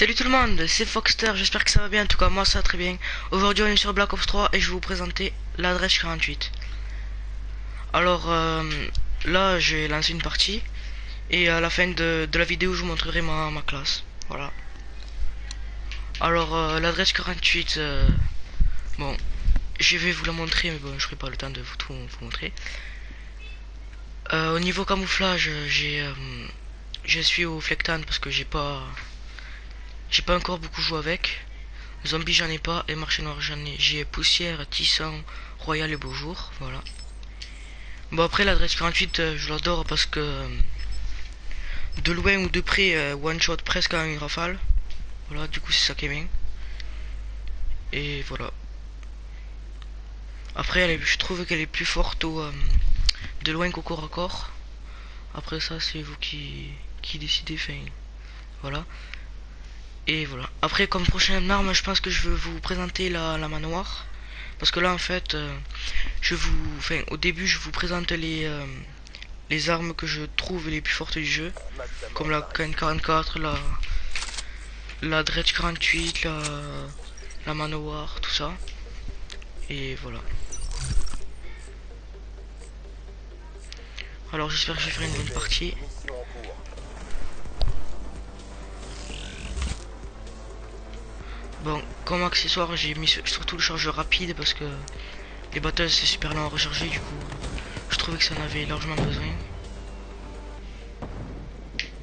Salut tout le monde, c'est Foxter, j'espère que ça va bien, en tout cas moi ça va très bien. Aujourd'hui on est sur Black Ops 3 et je vais vous présenter l'adresse 48. Alors là j'ai lancé une partie et à la fin de la vidéo je vous montrerai ma classe. Voilà. Alors l'adresse 48, bon je vais vous la montrer mais bon je n'aurai pas le temps de vous montrer. Au niveau camouflage je suis au Flectan parce que j'ai pas encore beaucoup joué avec. Zombie j'en ai pas et marché noir j'en ai. J'ai poussière, tissant, royal et beau jour. Voilà. Bon après l'adresse 48 je l'adore parce que de loin ou de près one shot presque à une rafale. Voilà du coup c'est ça qui est bien. Et voilà. Après je trouve qu'elle est plus forte de loin qu'au corps à corps. Après ça c'est vous qui décidez. Enfin voilà. Et voilà. Après comme prochaine arme je pense que je vais vous présenter la manoir. Parce que là en fait au début je vous présente les armes que je trouve les plus fortes du jeu. Comme la KN44, la Dredge 48, la Manoir, tout ça. Et voilà. Alors j'espère que je vais faire une bonne partie. Bon, comme accessoire j'ai mis surtout le chargeur rapide parce que les batteuses c'est super lent à recharger, du coup je trouvais que ça en avait largement besoin.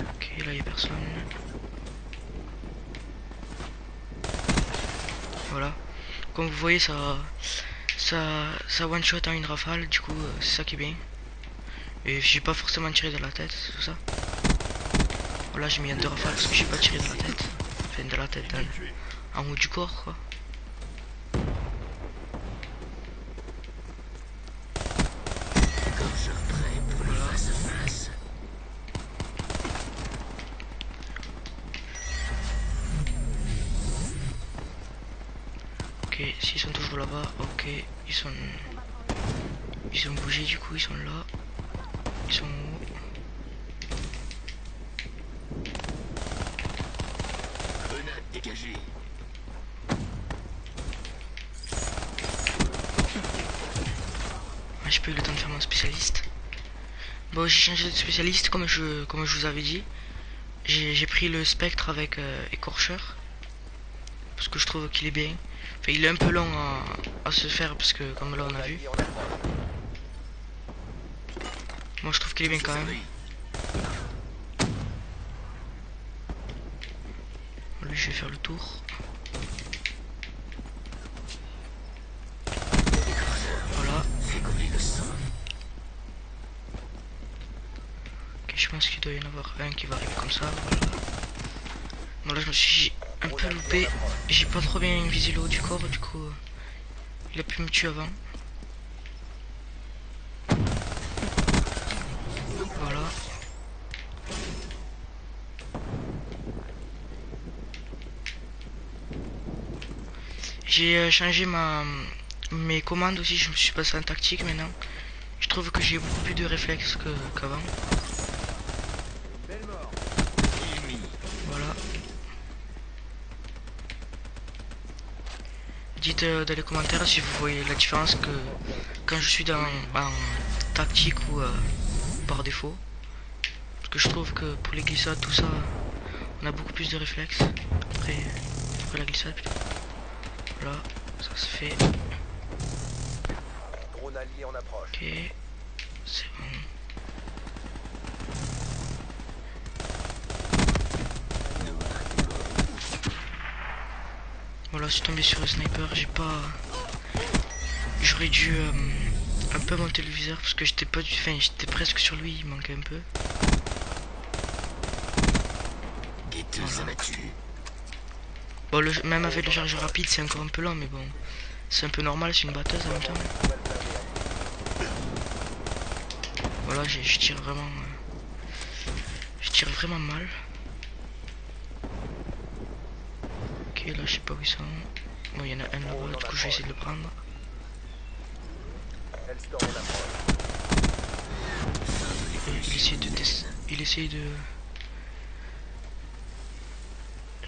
Ok, là il n'y a personne. Voilà. Comme vous voyez ça one shot en une rafale, du coup c'est ça qui est bien. Et j'ai pas forcément tiré de la tête, c'est tout ça. Voilà, j'ai mis un 2 rafales parce que j'ai pas tiré de la tête. Enfin de la tête, en haut du corps quoi. Ok, s'ils sont toujours là-bas, ok, ils ont bougé, du coup ils sont là, ils sont où? Grenade dégagée. Ah, j'ai pas eu le temps de faire mon spécialiste. Bon, j'ai changé de spécialiste comme je vous avais dit. J'ai pris le spectre avec écorcheur parce que je trouve qu'il est bien. Enfin, il est un peu long à se faire parce que comme là on a vu. Moi je trouve qu'il est bien quand même. Lui je vais faire le tour. Voilà. Ok, je pense qu'il doit y en avoir un qui va arriver comme ça. Voilà. Bon là je me suis un peu loupé. J'ai pas trop bien visé le haut du corps, du coup il a pu me tuer avant. Voilà. J'ai changé mes commandes aussi, je me suis passé en tactique maintenant. Je trouve que j'ai beaucoup plus de réflexes qu'avant. Voilà. Dites dans les commentaires si vous voyez la différence que quand je suis en tactique ou par défaut. Parce que je trouve que pour les glissades, tout ça, on a beaucoup plus de réflexes. Après la glissade plutôt. Voilà, ça se fait. Drone allié en approche. Ok, c'est bon. Voilà, je suis tombé sur le sniper, j'ai pas... J'aurais dû un peu monter le viseur parce que j'étais pas du... Enfin, j'étais presque sur lui, il manquait un peu. Voilà. Bon, même avec le chargeur rapide, c'est encore un peu lent, mais bon, c'est un peu normal, c'est une batteuse en même temps. Voilà, je tire vraiment... je tire vraiment mal. Ok, là, je sais pas où ils sont. Bon, il y en a un là-bas, du coup, je vais essayer de le prendre. Il essaye de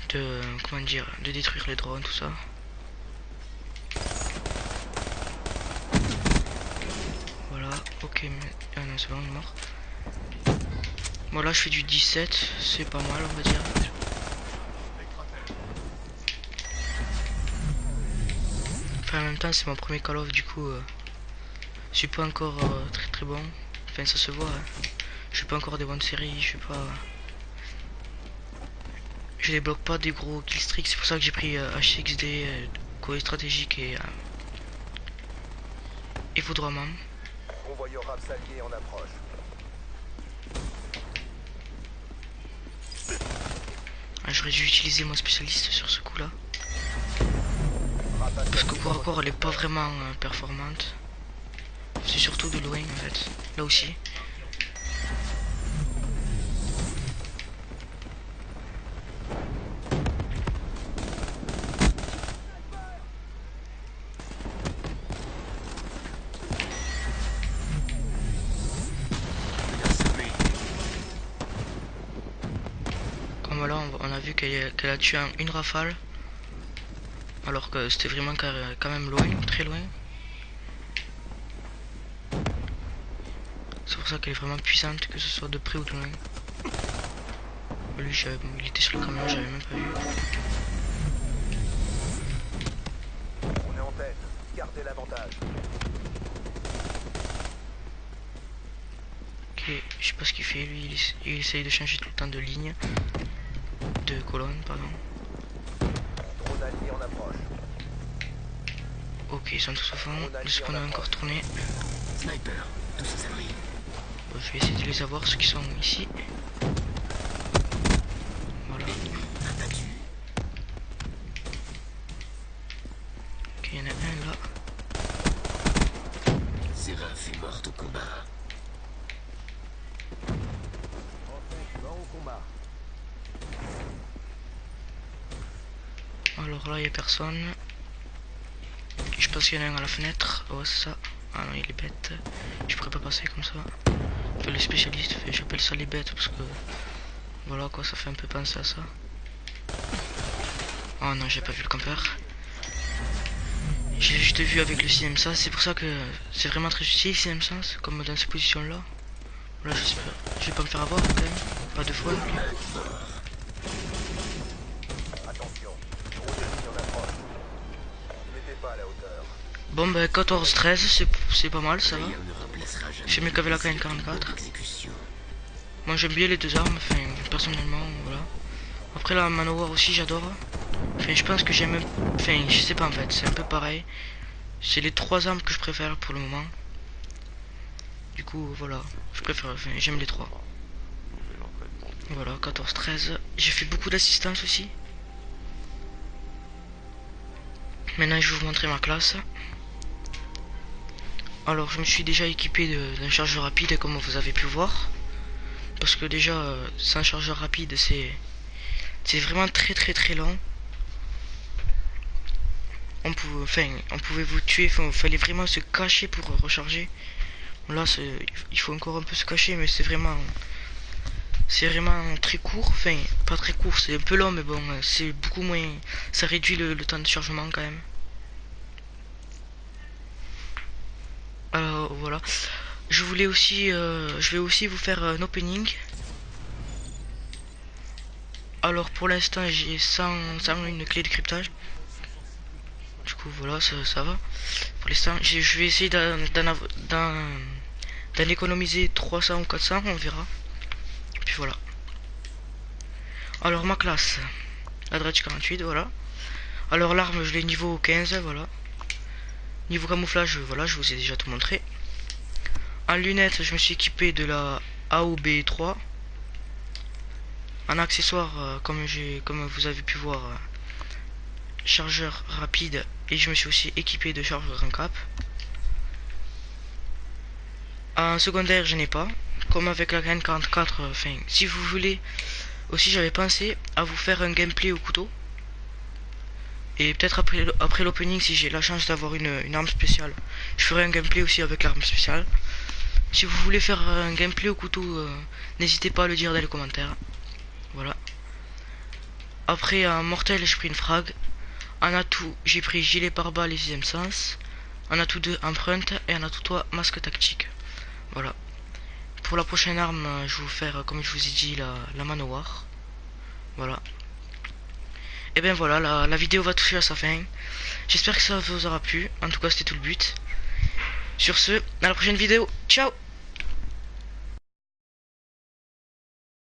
de, comment dire, de détruire les drones, tout ça. Voilà, ok, mais... ah non, c'est bon, il est mort. Bon, là, je fais du 17, c'est pas mal, on va dire. Enfin, en même temps, c'est mon premier Call of, du coup, je suis pas encore très très bon. Enfin, ça se voit, hein. Je suis pas encore des bonnes séries, je suis pas... Je débloque pas des gros killstreaks, c'est pour ça que j'ai pris HXD, Corée stratégique et Voudrement. Convoyeur Rapsalier en approche. Ah, j'aurais dû utiliser mon spécialiste sur ce coup là. Parce que corps à corps elle est pas vraiment performante. C'est surtout de loin en fait. Là aussi. Comme là on a vu qu'elle a tué une rafale. Alors que c'était vraiment quand même loin, très loin. C'est pour ça qu'elle est vraiment puissante, que ce soit de près ou de loin. Lui, il était sur le camion, j'avais même pas vu. On est en tête. Gardez l'avantage. Ok, je sais pas ce qu'il fait, lui, il essaye de changer tout le temps de ligne. De colonne, pardon. Drone allié en approche. Ok, ils sont tous au fond. Le spawn a encore tourné. Sniper, tous ces abris. Bon, je vais essayer de les avoir, ceux qui sont ici. Voilà. Ok, il y en a un là. Séraph est morte au combat. Au combat. Alors là, il y a personne. Je pense qu'il y en a un à la fenêtre. Oh, c'est ça. Ah non, il est bête. Je pourrais pas passer comme ça. Enfin, le spécialiste, j'appelle ça les bêtes parce que voilà quoi, ça fait un peu penser à ça. Oh non, j'ai pas vu le campeur. J'ai juste vu avec le 6ème sens, c'est pour ça que c'est vraiment très utile le 6ème sens, comme dans ces positions là. Là, j'espère. Je vais pas me faire avoir quand même. Pas deux fois non plus. Attention. Drone ennemi en approche. Mettez pas à la hauteur. Bon, bah 14-13, c'est pas mal, ça va. J'ai mieux qu'avec la KN44. Moi j'aime bien les deux armes, enfin personnellement, voilà. Après la Manowar aussi j'adore. Enfin je pense que j'aime, enfin je sais pas en fait, c'est un peu pareil. C'est les trois armes que je préfère pour le moment. Du coup voilà, je préfère, enfin j'aime les trois. Voilà, 14-13. J'ai fait beaucoup d'assistance aussi. Maintenant je vais vous montrer ma classe. Alors je me suis déjà équipé d'un chargeur rapide comme vous avez pu voir. Parce que déjà sans chargeur rapide c'est vraiment très très très long. On pouvait vous tuer, il fallait vraiment se cacher pour recharger. Là il faut encore un peu se cacher, mais c'est vraiment très court, enfin pas très court, c'est un peu long, mais bon c'est beaucoup moins, ça réduit le temps de chargement quand même. Alors voilà, je vais aussi vous faire un opening. Alors pour l'instant j'ai 101 clés de cryptage. Du coup voilà, ça va. Pour l'instant je vais essayer d'en économiser 300 ou 400, on verra. Puis voilà. Alors ma classe, la Dredge 48, voilà. Alors l'arme je l'ai niveau 15, voilà. Niveau camouflage, voilà, je vous ai déjà tout montré. En lunettes, je me suis équipé de la AOB3. En accessoire, comme vous avez pu voir, chargeur rapide, et je me suis aussi équipé de chargeur en cap. En secondaire, je n'ai pas, comme avec la KN44. Enfin, si vous voulez, aussi j'avais pensé à vous faire un gameplay au couteau. Et peut-être après l'opening, si j'ai la chance d'avoir une arme spéciale, je ferai un gameplay aussi avec l'arme spéciale. Si vous voulez faire un gameplay au couteau, n'hésitez pas à le dire dans les commentaires. Voilà. Après un mortel j'ai pris une frag. En atout j'ai pris gilet pare-balles et sixième sens. En atout 2 empreinte et en atout 3 masque tactique. Voilà. Pour la prochaine arme je vais vous faire comme je vous ai dit la manoir. Voilà. Et bien voilà, la vidéo va toucher à sa fin. J'espère que ça vous aura plu. En tout cas c'était tout le but. Sur ce, à la prochaine vidéo. Ciao.